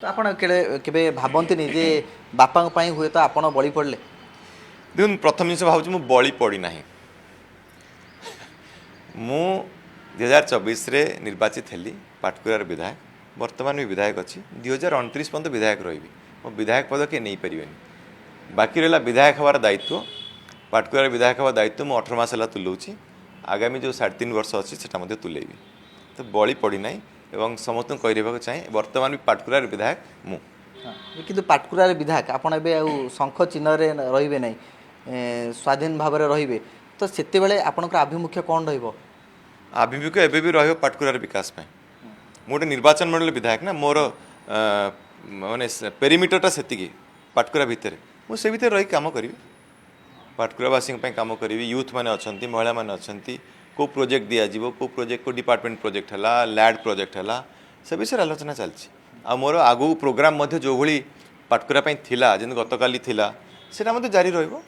तो आपण केबे भाबंती जे बापा हुए तो आपण बड़ी पड़ले देखो प्रथम जिन भाव मु बड़ी पड़ी ना मु 2024 निर्वाचित हेली पाटकुरार विधायक वर्तमान भी विधायक अच्छी 2029 पर्यंत विधायक रही मो विधायक पद किए नहीं पारे बाकी रहा विधायक हमार दायित्व पाटकुरार विधायक हवा दायित्व मु 18 मास तुलाऊँगी आगामी जो 3.5 वर्ष अच्छी से तुलेबी तो बड़ी पड़ी ना एवं समस्त कह चाहे वर्तमान भी पाटकुरार विधायक मु किंतु पाटकुरार विधायक आपण एबे शंख चिन्ह रे रहिबे नै स्वाधीन भाव में रहिबे तो सेते बेले आपनकर आभिमुख्य कौन रहिबो आभिमुख्य एबे भी रहिबो पाटकुरार विकास में गोटे निर्वाचन मंडल विधायक ना मोर माने पेरीमीटरटा सेतिकी पाटकुरा भितर मुझे भितर रही काम करी पाटकुरावासी काम करी यूथ मैंने अच्छा महिला मैंने अच्छा को प्रोजेक्ट दिज्व को प्रोजेक्ट को डिपार्टमेंट प्रोजेक्ट है लैड प्रोजेक्ट है से विषय आलोचना चलती आ मोर आगू प्रोग्राम जो भली पाटकुरा थिला जेन गतकाली थिला सेटा जारी रहिबो